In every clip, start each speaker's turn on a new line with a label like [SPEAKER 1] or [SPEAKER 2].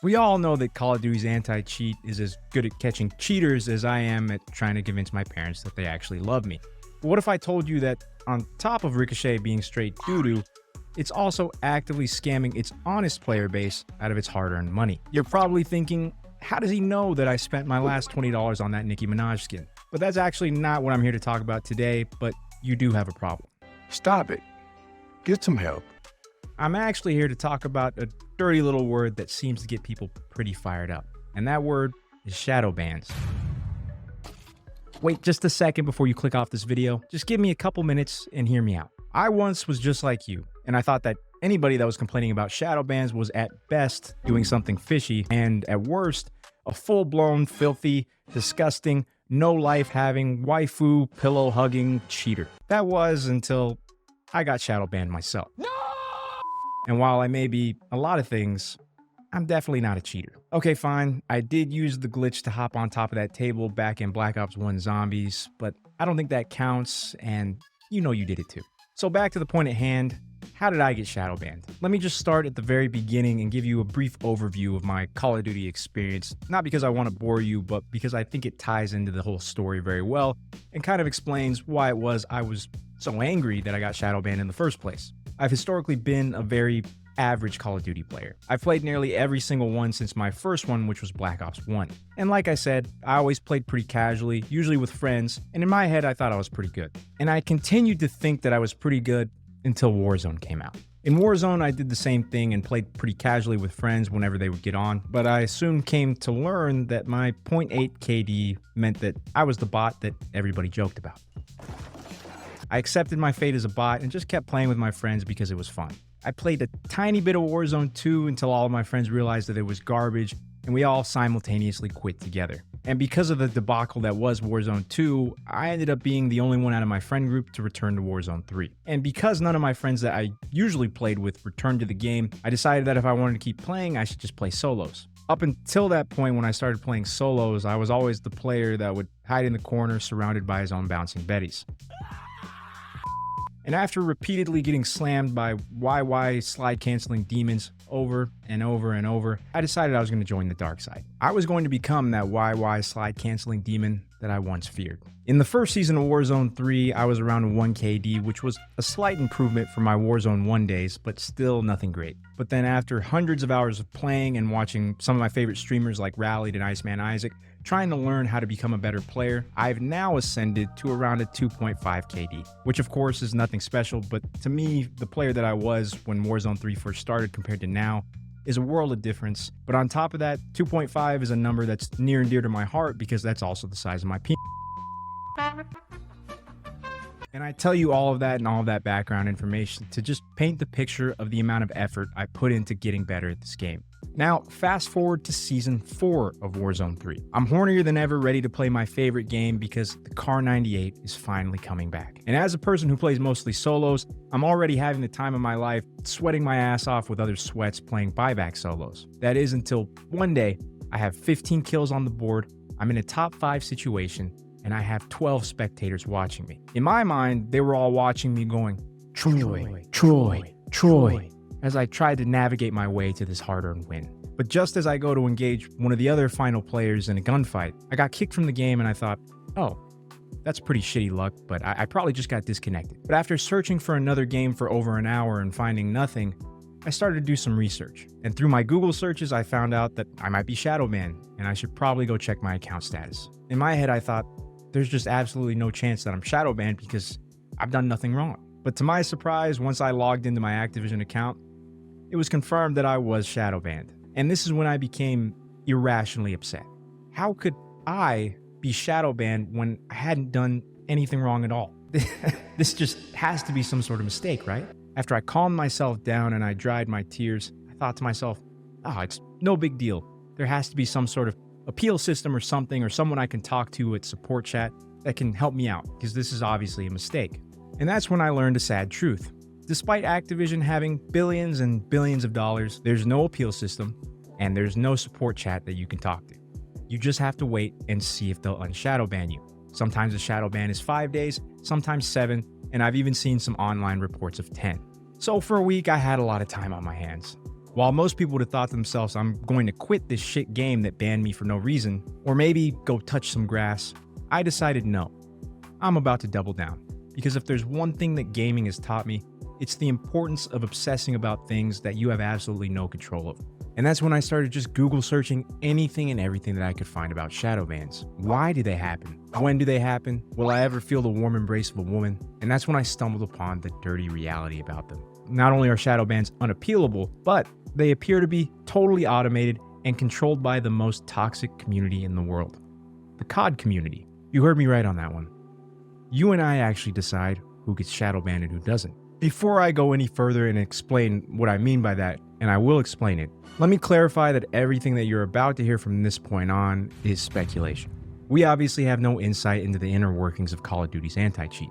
[SPEAKER 1] We all know that Call of Duty's anti-cheat is as good at catching cheaters as I am at trying to convince my parents that they actually love me. But what if I told you that on top of Ricochet being straight doo-doo, it's also actively scamming its honest player base out of its hard-earned money? You're probably thinking, how does he know that I spent my last $20 on that Nicki Minaj skin? But that's actually not what I'm here to talk about today, but you do have a problem.
[SPEAKER 2] Stop it. Get some help.
[SPEAKER 1] I'm actually here to talk about a dirty little word that seems to get people pretty fired up, and that word is shadow bans. Wait just a second before you click off this video. Just give me a couple minutes and hear me out. I once was just like you, and I thought that anybody that was complaining about shadow bans was at best doing something fishy, and at worst, a full-blown, filthy, disgusting, no-life-having, waifu, pillow-hugging cheater. That was until I got shadow banned myself. No! And while I may be a lot of things, I'm definitely not a cheater. Okay, fine. I did use the glitch to hop on top of that table back in Black Ops 1 Zombies, but I don't think that counts, and you know you did it too. So back to the point at hand, how did I get shadow banned? Let me just start at the very beginning and give you a brief overview of my Call of Duty experience, not because I want to bore you, but because I think it ties into the whole story very well and kind of explains why it was I was so angry that I got shadow banned in the first place. I've historically been a very average Call of Duty player. I've played nearly every single one since my first one, which was Black Ops 1. And like I said, I always played pretty casually, usually with friends, and in my head I thought I was pretty good. And I continued to think that I was pretty good until Warzone came out. In Warzone, I did the same thing and played pretty casually with friends whenever they would get on, but I soon came to learn that my .8 KD meant that I was the bot that everybody joked about. I accepted my fate as a bot and just kept playing with my friends because it was fun. I played a tiny bit of Warzone 2 until all of my friends realized that it was garbage and we all simultaneously quit together. And because of the debacle that was Warzone 2, I ended up being the only one out of my friend group to return to Warzone 3. And because none of my friends that I usually played with returned to the game, I decided that if I wanted to keep playing, I should just play solos. Up until that point, when I started playing solos, I was always the player that would hide in the corner surrounded by his own bouncing betties. And after repeatedly getting slammed by YY slide canceling demons over and over and over, I decided I was going to join the dark side. I was going to become that YY slide canceling demon that I once feared. In the first season of Warzone 3, I was around 1 KD, which was a slight improvement from my Warzone 1 days, but still nothing great. But then after hundreds of hours of playing and watching some of my favorite streamers like Rallied and Iceman Isaac, trying to learn how to become a better player, I've now ascended to around a 2.5 KD, which of course is nothing special, but to me, the player that I was when Warzone 3 first started compared to now is a world of difference. But on top of that, 2.5 is a number that's near and dear to my heart because that's also the size of my penis. And I tell you all of that and all of that background information to just paint the picture of the amount of effort I put into getting better at this game. Now, fast forward to Season 4 of Warzone 3. I'm hornier than ever, ready to play my favorite game because the Car 98 is finally coming back. And as a person who plays mostly solos, I'm already having the time of my life, sweating my ass off with other sweats playing buyback solos. That is until one day, I have 15 kills on the board, I'm in a top 5 situation, and I have 12 spectators watching me. In my mind, they were all watching me going, Troy, Troy, Troy, as I tried to navigate my way to this hard-earned win. But just as I go to engage one of the other final players in a gunfight, I got kicked from the game and I thought, oh, that's pretty shitty luck, but I probably just got disconnected. But after searching for another game for over an hour and finding nothing, I started to do some research. And through my Google searches, I found out that I might be shadow banned and I should probably go check my account status. In my head, I thought, there's just absolutely no chance that I'm shadow banned because I've done nothing wrong. But to my surprise, once I logged into my Activision account, it was confirmed that I was shadow banned. And this is when I became irrationally upset. How could I be shadow banned when I hadn't done anything wrong at all? This just has to be some sort of mistake, right? After I calmed myself down and I dried my tears, I thought to myself, oh, it's no big deal. There has to be some sort of appeal system or something, or someone I can talk to at support chat that can help me out, because this is obviously a mistake. And that's when I learned a sad truth. Despite Activision having billions and billions of dollars, there's no appeal system and there's no support chat that you can talk to. You just have to wait and see if they'll unshadow ban you. Sometimes the shadow ban is 5 days, sometimes 7, and I've even seen some online reports of 10. So for a week, I had a lot of time on my hands. While most people would have thought to themselves, I'm going to quit this shit game that banned me for no reason, or maybe go touch some grass, I decided no. I'm about to double down. Because if there's one thing that gaming has taught me, it's the importance of obsessing about things that you have absolutely no control of. And that's when I started just Google searching anything and everything that I could find about shadowbans. Why do they happen? When do they happen? Will I ever feel the warm embrace of a woman? And that's when I stumbled upon the dirty reality about them. Not only are shadowbans unappealable, but they appear to be totally automated and controlled by the most toxic community in the world. The COD community. You heard me right on that one. You and I actually decide who gets shadowbanned and who doesn't. Before I go any further and explain what I mean by that, and I will explain it, let me clarify that everything that you're about to hear from this point on is speculation. We obviously have no insight into the inner workings of Call of Duty's anti-cheat.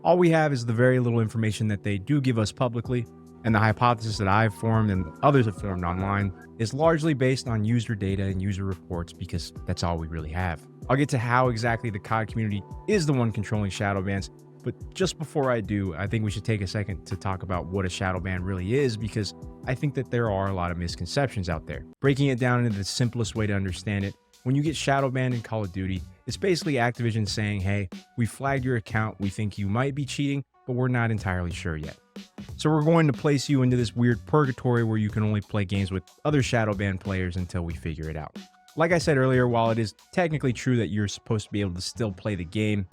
[SPEAKER 1] All we have is the very little information that they do give us publicly, and the hypothesis that I've formed and others have formed online is largely based on user data and user reports because that's all we really have. I'll get to how exactly the COD community is the one controlling shadowbans, but just before I do, I think we should take a second to talk about what a shadowban really is because I think that there are a lot of misconceptions out there. Breaking it down into the simplest way to understand it, when you get shadowbanned in Call of Duty, it's basically Activision saying, hey, we flagged your account, we think you might be cheating, but we're not entirely sure yet. So we're going to place you into this weird purgatory where you can only play games with other shadowban players until we figure it out. Like I said earlier, while it is technically true that you're supposed to be able to still play the game,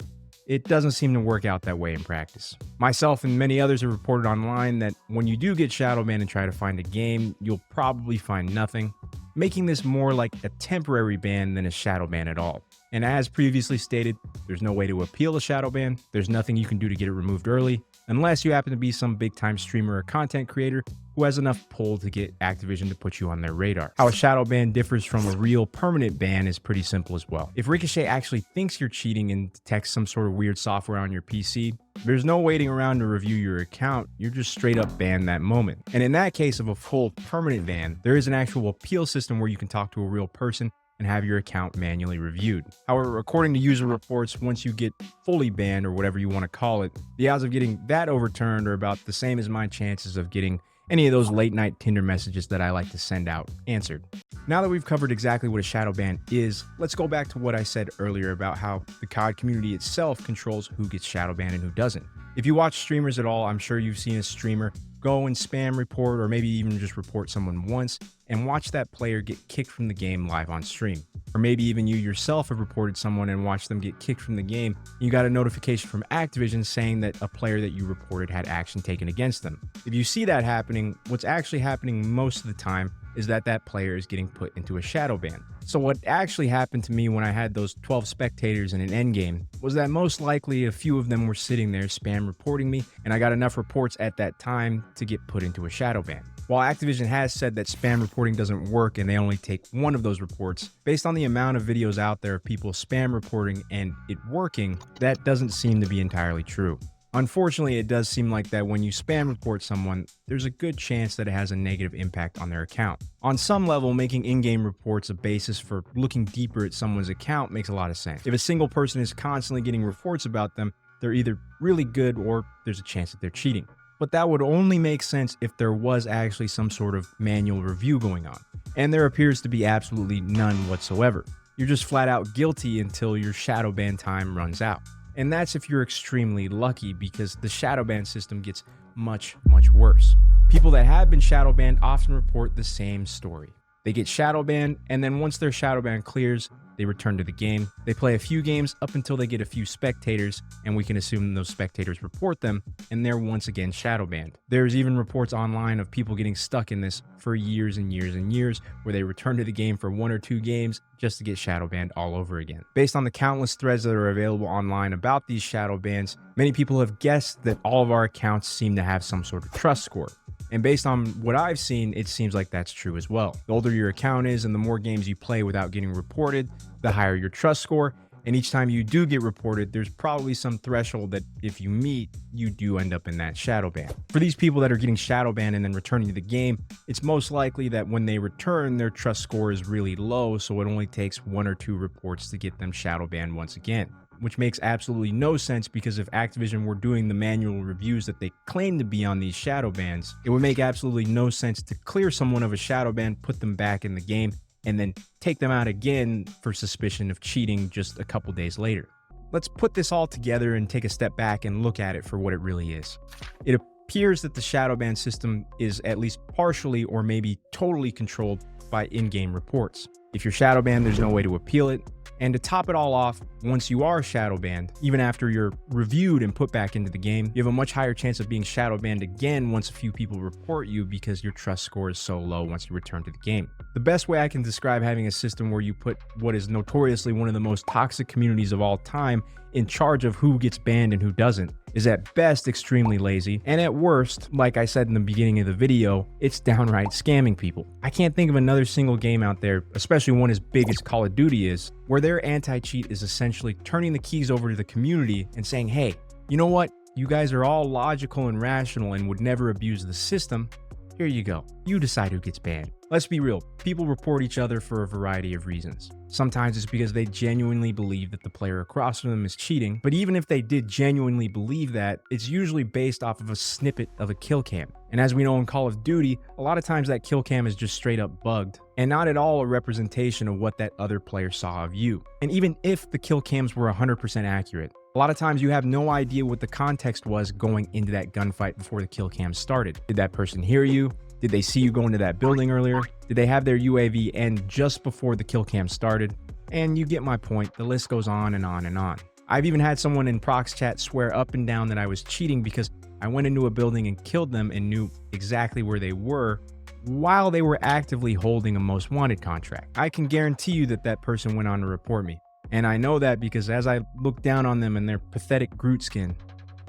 [SPEAKER 1] it doesn't seem to work out that way in practice. Myself and many others have reported online that when you do get shadowbanned and try to find a game, you'll probably find nothing, making this more like a temporary ban than a shadow ban at all. And as previously stated, there's no way to appeal a shadow ban, there's nothing you can do to get it removed early, unless you happen to be some big time streamer or content creator who has enough pull to get Activision to put you on their radar. How a shadow ban differs from a real permanent ban is pretty simple as well. If Ricochet actually thinks you're cheating and detects some sort of weird software on your PC, there's no waiting around to review your account, you're just straight up banned that moment. And in that case of a full permanent ban, there is an actual appeal system where you can talk to a real person and have your account manually reviewed. However, according to user reports, once you get fully banned or whatever you want to call it, the odds of getting that overturned are about the same as my chances of getting any of those late night Tinder messages that I like to send out answered. Now that we've covered exactly what a shadow ban is, let's go back to what I said earlier about how the COD community itself controls who gets shadow banned and who doesn't. If you watch streamers at all, I'm sure you've seen a streamer go and spam report or maybe even just report someone once and watch that player get kicked from the game live on stream. Or maybe even you yourself have reported someone and watched them get kicked from the game. You got a notification from Activision saying that a player that you reported had action taken against them. If you see that happening, what's actually happening most of the time is that that player is getting put into a shadow ban. So what actually happened to me when I had those 12 spectators in an endgame was that most likely a few of them were sitting there spam reporting me, and I got enough reports at that time to get put into a shadow ban. While Activision has said that spam reporting doesn't work and they only take one of those reports, based on the amount of videos out there of people spam reporting and it working, that doesn't seem to be entirely true. Unfortunately, it does seem like that when you spam report someone, there's a good chance that it has a negative impact on their account. On some level, making in-game reports a basis for looking deeper at someone's account makes a lot of sense. If a single person is constantly getting reports about them, they're either really good or there's a chance that they're cheating. But that would only make sense if there was actually some sort of manual review going on. And there appears to be absolutely none whatsoever. You're just flat out guilty until your shadow ban time runs out. And that's if you're extremely lucky because the shadow ban system gets much, much worse. People that have been shadow banned often report the same story. They get shadow banned, and then once their shadow ban clears, they return to the game. They play a few games up until they get a few spectators, and we can assume those spectators report them, and they're once again shadow banned. There's even reports online of people getting stuck in this for years and years and years, where they return to the game for 1 or 2 games just to get shadow banned all over again. Based on the countless threads that are available online about these shadow bans, many people have guessed that all of our accounts seem to have some sort of trust score. And based on what I've seen, it seems like that's true as well. The older your account is and the more games you play without getting reported, the higher your trust score. And each time you do get reported, there's probably some threshold that if you meet, you do end up in that shadow ban. For these people that are getting shadow banned and then returning to the game, it's most likely that when they return, their trust score is really low, so it only takes 1 or 2 reports to get them shadow banned once again. which makes absolutely no sense because if Activision were doing the manual reviews that they claim to be on these shadow bans, it would make absolutely no sense to clear someone of a shadow ban, put them back in the game, and then take them out again for suspicion of cheating just a couple days later. Let's put this all together and take a step back and look at it for what it really is. It appears that the shadow ban system is at least partially or maybe totally controlled by in-game reports. If you're shadow banned, there's no way to appeal it. And to top it all off, once you are shadow banned, even after you're reviewed and put back into the game, you have a much higher chance of being shadow banned again once a few people report you because your trust score is so low once you return to the game. The best way I can describe having a system where you put what is notoriously one of the most toxic communities of all time in charge of who gets banned and who doesn't is at best extremely lazy, and at worst, like I said in the beginning of the video, it's downright scamming people. I can't think of another single game out there, especially one as big as Call of Duty is, where their anti-cheat is essentially turning the keys over to the community and saying, hey, you know what? You guys are all logical and rational and would never abuse the system. Here you go. You decide who gets banned. Let's be real. People report each other for a variety of reasons. Sometimes it's because they genuinely believe that the player across from them is cheating, but even if they did genuinely believe that, it's usually based off of a snippet of a kill cam. And as we know in Call of Duty, a lot of times that kill cam is just straight up bugged and not at all a representation of what that other player saw of you. And even if the kill cams were 100% accurate, a lot of times you have no idea what the context was going into that gunfight before the kill cam started. Did that person hear you? Did they see you go into that building earlier? Did they have their UAV end just before the kill cam started? And you get my point. The list goes on and on and on. I've even had someone in Prox chat swear up and down that I was cheating because I went into a building and killed them and knew exactly where they were while they were actively holding a most wanted contract. I can guarantee you that that person went on to report me. And I know that because as I looked down on them in their pathetic Groot skin,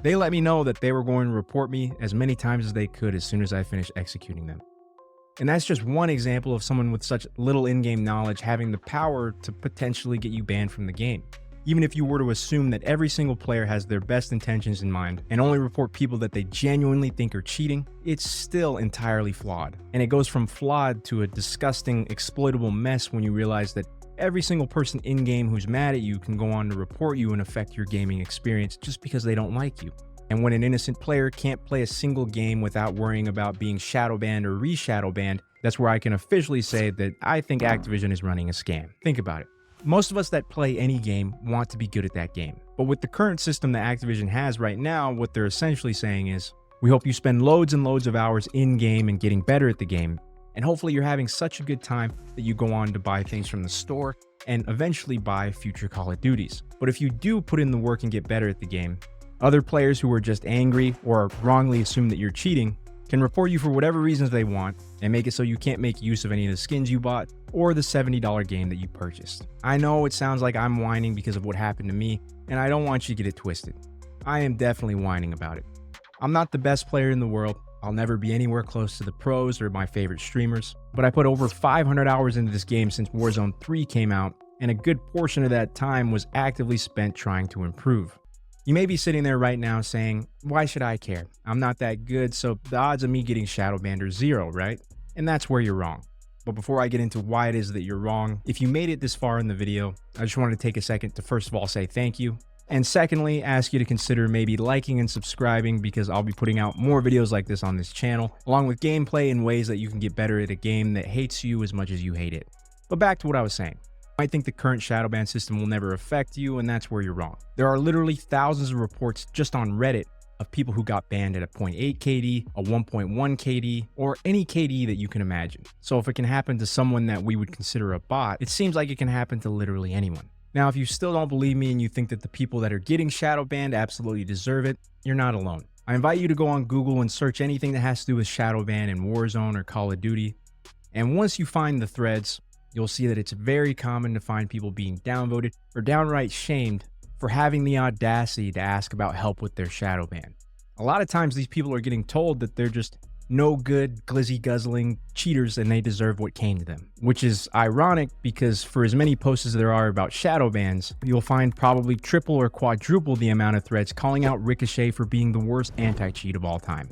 [SPEAKER 1] they let me know that they were going to report me as many times as they could as soon as I finished executing them. And that's just one example of someone with such little in-game knowledge having the power to potentially get you banned from the game. Even if you were to assume that every single player has their best intentions in mind and only report people that they genuinely think are cheating, it's still entirely flawed. And it goes from flawed to a disgusting, exploitable mess when you realize that every single person in-game who's mad at you can go on to report you and affect your gaming experience just because they don't like you. And when an innocent player can't play a single game without worrying about being shadow banned or re-shadow banned, that's where I can officially say that I think Activision is running a scam. Think about it. Most of us that play any game want to be good at that game. But with the current system that Activision has right now, what they're essentially saying is, we hope you spend loads and loads of hours in-game and getting better at the game. And hopefully you're having such a good time that you go on to buy things from the store and eventually buy future Call of Duties. But if you do put in the work and get better at the game, other players who are just angry or wrongly assume that you're cheating can report you for whatever reasons they want and make it so you can't make use of any of the skins you bought or the $70 game that you purchased. I know it sounds like I'm whining because of what happened to me, and I don't want you to get it twisted. I am definitely whining about it. I'm not the best player in the world. I'll never be anywhere close to the pros or my favorite streamers, but I put over 500 hours into this game since Warzone 3 came out, and a good portion of that time was actively spent trying to improve. You may be sitting there right now saying, why should I care? I'm not that good, so the odds of me getting shadow banned are zero, right? And that's where you're wrong. But before I get into why it is that you're wrong, if you made it this far in the video, I just wanted to take a second to first of all say thank you. And secondly, ask you to consider maybe liking and subscribing because I'll be putting out more videos like this on this channel, along with gameplay in ways that you can get better at a game that hates you as much as you hate it. But back to what I was saying. I think the current shadow ban system will never affect you, and that's where you're wrong. There are literally thousands of reports just on Reddit of people who got banned at a 0.8 KD, a 1.1 KD, or any KD that you can imagine. So if it can happen to someone that we would consider a bot, it seems like it can happen to literally anyone. Now, if you still don't believe me and you think that the people that are getting shadow banned absolutely deserve it, you're not alone. I invite you to go on Google and search anything that has to do with shadow ban in Warzone or Call of Duty. And once you find the threads, you'll see that it's very common to find people being downvoted or downright shamed for having the audacity to ask about help with their shadow ban. A lot of times these people are getting told that they're just no good, glizzy guzzling cheaters and they deserve what came to them, which is ironic because for as many posts as there are about shadow bans, you'll find probably triple or quadruple the amount of threads calling out Ricochet for being the worst anti-cheat of all time.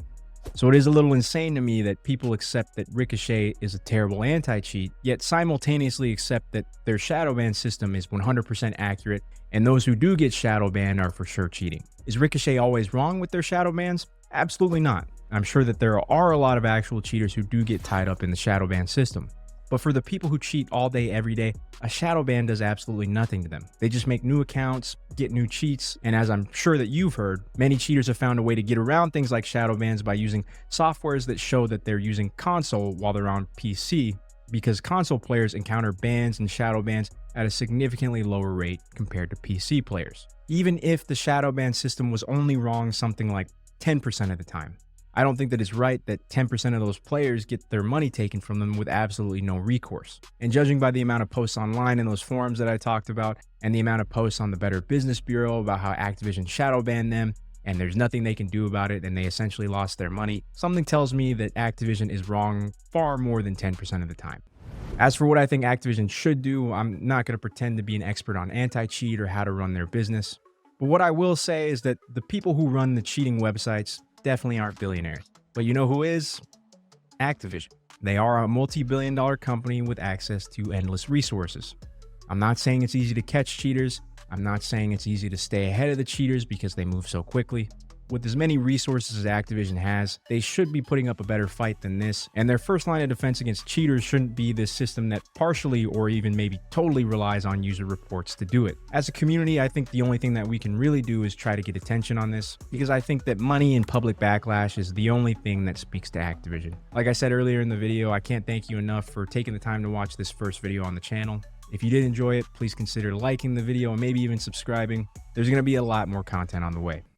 [SPEAKER 1] So it is a little insane to me that people accept that Ricochet is a terrible anti-cheat, yet simultaneously accept that their shadowban system is 100% accurate, and those who do get shadowbanned are for sure cheating. Is Ricochet always wrong with their shadowbans? Absolutely not. I'm sure that there are a lot of actual cheaters who do get tied up in the shadowban system. But for the people who cheat all day, every day, a shadowban does absolutely nothing to them. They just make new accounts, get new cheats, and as I'm sure that you've heard, many cheaters have found a way to get around things like shadowbans by using softwares that show that they're using console while they're on PC, because console players encounter bans and shadowbans at a significantly lower rate compared to PC players. Even if the shadowban system was only wrong something like 10% of the time. I don't think that it's right that 10% of those players get their money taken from them with absolutely no recourse. And judging by the amount of posts online in those forums that I talked about, and the amount of posts on the Better Business Bureau about how Activision shadow banned them, and there's nothing they can do about it, and they essentially lost their money, something tells me that Activision is wrong far more than 10% of the time. As for what I think Activision should do, I'm not going to pretend to be an expert on anti-cheat or how to run their business. But what I will say is that the people who run the cheating websites definitely aren't billionaires. But you know who is? Activision. They are a multi-billion-dollar company with access to endless resources. I'm not saying it's easy to catch cheaters. I'm not saying it's easy to stay ahead of the cheaters because they move so quickly. With as many resources as Activision has, they should be putting up a better fight than this, and their first line of defense against cheaters shouldn't be this system that partially or even maybe totally relies on user reports to do it. As a community, I think the only thing that we can really do is try to get attention on this, because I think that money and public backlash is the only thing that speaks to Activision. Like I said earlier in the video, I can't thank you enough for taking the time to watch this first video on the channel. If you did enjoy it, please consider liking the video and maybe even subscribing. There's going to be a lot more content on the way.